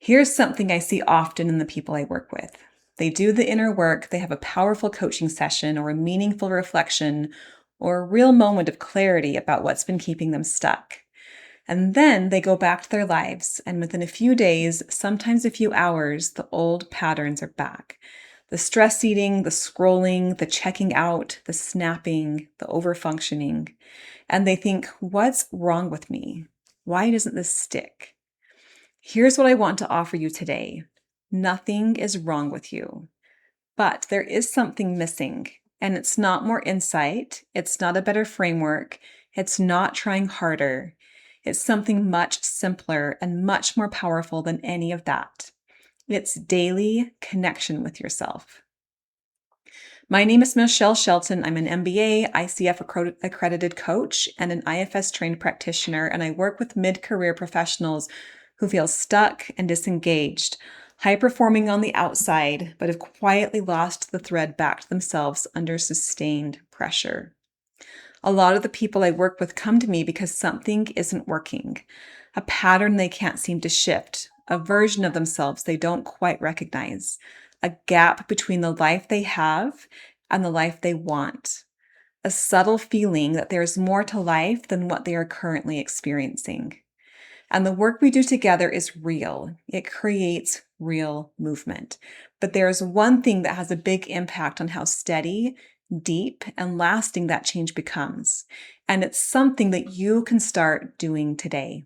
Here's something I see often in the people I work with. They do the inner work, they have a powerful coaching session or a meaningful reflection or a real moment of clarity about what's been keeping them stuck. And then they go back to their lives, and within a few days, sometimes a few hours, the old patterns are back. The stress eating, the scrolling, the checking out, the snapping, the overfunctioning. And they think, what's wrong with me? Why doesn't this stick? Here's what I want to offer you today. Nothing is wrong with you, but there is something missing. And it's not more insight. It's not a better framework. It's not trying harder. It's something much simpler and much more powerful than any of that. It's daily connection with yourself. My name is Michelle Shelton. I'm an MBA, ICF accredited coach, and an IFS trained practitioner, and I work with mid-career professionals who feel stuck and disengaged, high performing on the outside, but have quietly lost the thread back to themselves under sustained pressure. A lot of the people I work with come to me because something isn't working, a pattern they can't seem to shift, a version of themselves they don't quite recognize, a gap between the life they have and the life they want, a subtle feeling that there is more to life than what they are currently experiencing. And the work we do together is real. It creates real movement. But there is one thing that has a big impact on how steady, deep, and lasting that change becomes. And it's something that you can start doing today.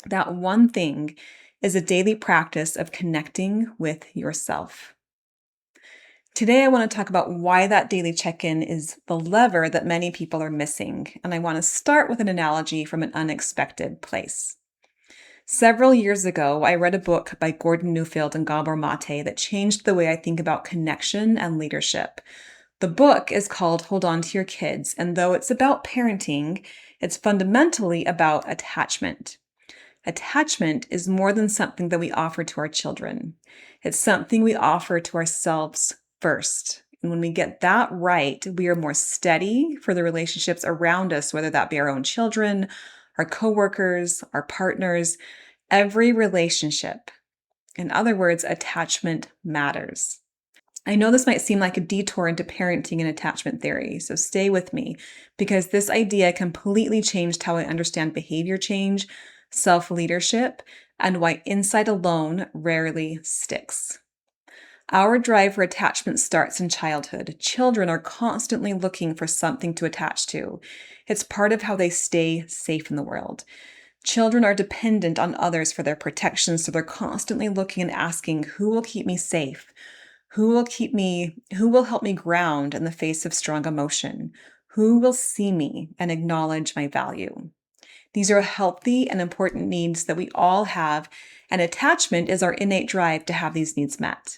That one thing is a daily practice of connecting with yourself. Today, I want to talk about why that daily check-in is the lever that many people are missing. And I want to start with an analogy from an unexpected place. Several years ago, I read a book by Gordon Neufeld and Gabor Mate that changed the way I think about connection and leadership. The book is called Hold On to Your Kids, and though it's about parenting, it's fundamentally about attachment. Attachment is more than something that we offer to our children. It's something we offer to ourselves first. And when we get that right, we are more steady for the relationships around us, whether that be our own children, our coworkers, our partners, every relationship. In other words, attachment matters. I know this might seem like a detour into parenting and attachment theory, so stay with me because this idea completely changed how I understand behavior change, self-leadership, and why insight alone rarely sticks. Our drive for attachment starts in childhood. Children are constantly looking for something to attach to. It's part of how they stay safe in the world. Children are dependent on others for their protection, so they're constantly looking and asking, who will keep me safe? Who will help me ground in the face of strong emotion? Who will see me and acknowledge my value? These are healthy and important needs that we all have, and attachment is our innate drive to have these needs met.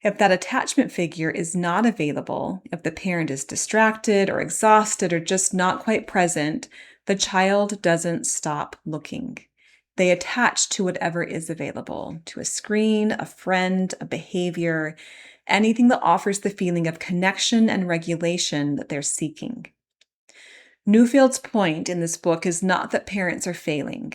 If that attachment figure is not available, if the parent is distracted or exhausted or just not quite present, the child doesn't stop looking. They attach to whatever is available, to a screen, a friend, a behavior, anything that offers the feeling of connection and regulation that they're seeking. Neufeld's point in this book is not that parents are failing.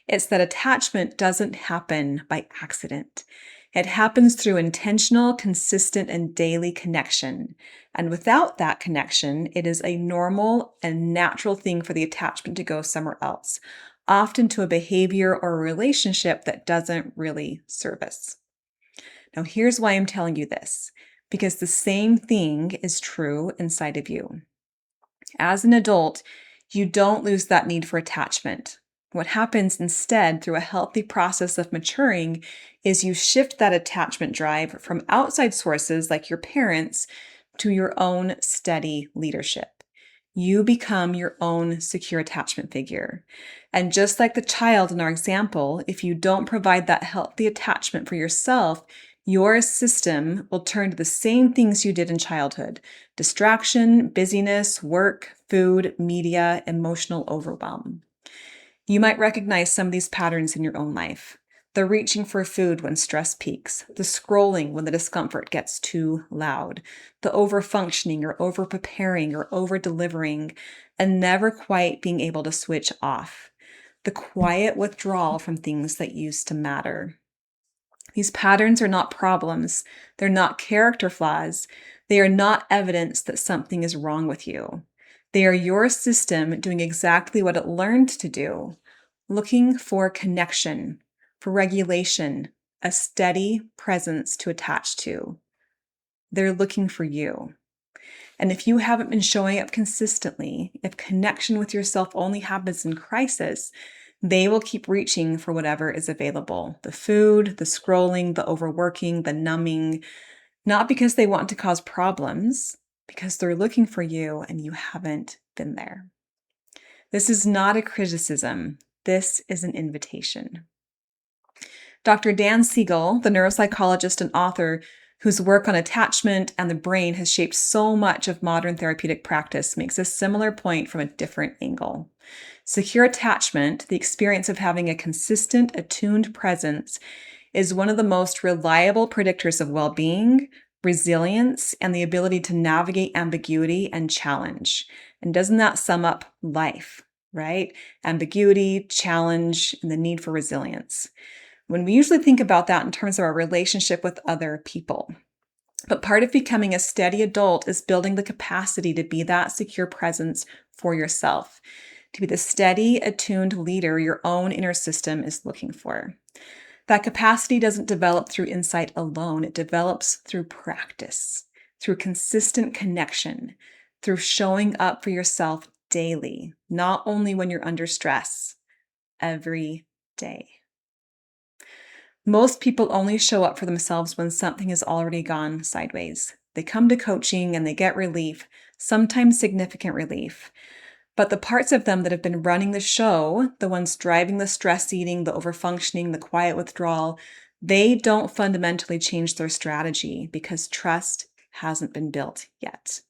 It's that attachment doesn't happen by accident. It happens through intentional, consistent, and daily connection. And without that connection, it is a normal and natural thing for the attachment to go somewhere else, often to a behavior or a relationship that doesn't really serve us. Now, here's why I'm telling you this, because the same thing is true inside of you. As an adult, you don't lose that need for attachment. What happens instead through a healthy process of maturing is you shift that attachment drive from outside sources like your parents to your own steady leadership. You become your own secure attachment figure. And just like the child in our example, if you don't provide that healthy attachment for yourself, your system will turn to the same things you did in childhood: distraction, busyness, work, food, media, emotional overwhelm. You might recognize some of these patterns in your own life. The reaching for food when stress peaks, the scrolling when the discomfort gets too loud, the overfunctioning or overpreparing or over-delivering, and never quite being able to switch off, the quiet withdrawal from things that used to matter. These patterns are not problems. They're not character flaws. They are not evidence that something is wrong with you. They are your system doing exactly what it learned to do, looking for connection, for regulation, a steady presence to attach to. They're looking for you. And if you haven't been showing up consistently, if connection with yourself only happens in crisis, they will keep reaching for whatever is available. The food, the scrolling, the overworking, the numbing, not because they want to cause problems, because they're looking for you and you haven't been there. This is not a criticism. This is an invitation. Dr. Dan Siegel, the neuropsychologist and author whose work on attachment and the brain has shaped so much of modern therapeutic practice, makes a similar point from a different angle. Secure attachment, the experience of having a consistent, attuned presence, is one of the most reliable predictors of well-being, resilience, and the ability to navigate ambiguity and challenge. And doesn't that sum up life, right? Ambiguity, challenge, and the need for resilience. When we usually think about that in terms of our relationship with other people. But part of becoming a steady adult is building the capacity to be that secure presence for yourself, to be the steady, attuned leader your own inner system is looking for. That capacity doesn't develop through insight alone. It develops through practice, through consistent connection, through showing up for yourself daily, not only when you're under stress, every day. Most people only show up for themselves when something has already gone sideways. They come to coaching and they get relief, sometimes significant relief. But the parts of them that have been running the show, the ones driving the stress eating, the overfunctioning, the quiet withdrawal, they don't fundamentally change their strategy because trust hasn't been built yet.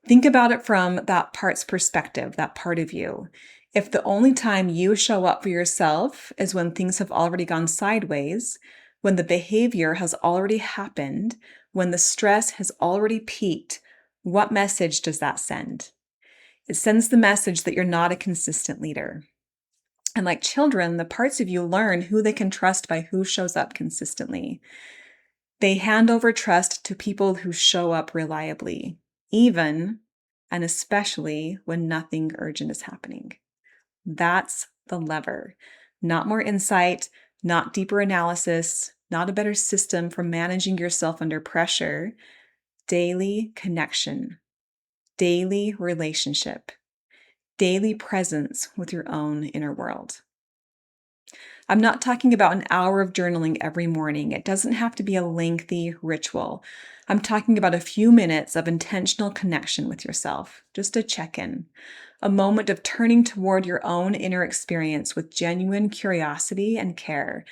Think about it from that part's perspective, that part of you. If the only time you show up for yourself is when things have already gone sideways, when the behavior has already happened, when the stress has already peaked, what message does that send? It sends the message that you're not a consistent leader. And like children, the parts of you learn who they can trust by who shows up consistently. They hand over trust to people who show up reliably, even and especially when nothing urgent is happening. That's the lever. Not more insight, not deeper analysis, not a better system for managing yourself under pressure. Daily connection, daily relationship, daily presence with your own inner world. I'm not talking about an hour of journaling every morning. It doesn't have to be a lengthy ritual. I'm talking about a few minutes of intentional connection with yourself, just a check-in, a moment of turning toward your own inner experience with genuine curiosity and care,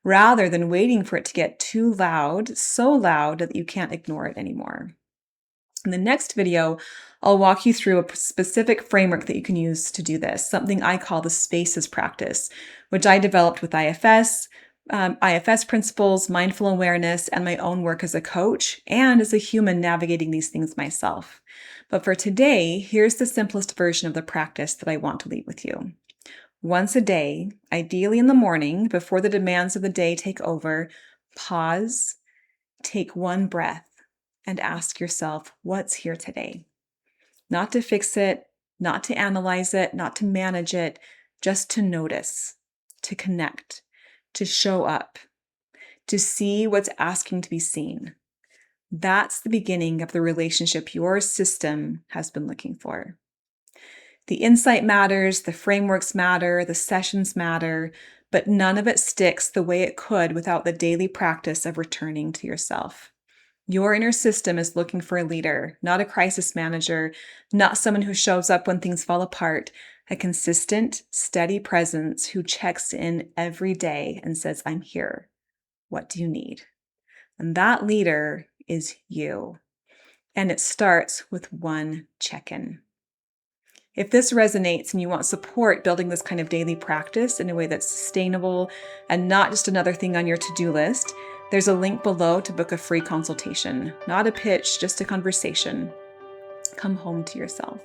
rather than waiting for it to get too loud, so loud that you can't ignore it anymore. In the next video, I'll walk you through a specific framework that you can use to do this, something I call the spaces practice, which I developed with IFS principles, mindful awareness, and my own work as a coach and as a human navigating these things myself. But for today, here's the simplest version of the practice that I want to leave with you. Once a day, ideally in the morning, before the demands of the day take over, pause, take one breath, and ask yourself, what's here today? Not to fix it, not to analyze it, not to manage it, just to notice, to connect, to show up, to see what's asking to be seen. That's the beginning of the relationship your system has been looking for. The insight matters, the frameworks matter, the sessions matter, but none of it sticks the way it could without the daily practice of returning to yourself. Your inner system is looking for a leader, not a crisis manager, not someone who shows up when things fall apart, a consistent, steady presence who checks in every day and says, I'm here. What do you need? And that leader is you. And it starts with one check-in. If this resonates and you want support building this kind of daily practice in a way that's sustainable and not just another thing on your to-do list, there's a link below to book a free consultation. Not a pitch, just a conversation. Come home to yourself.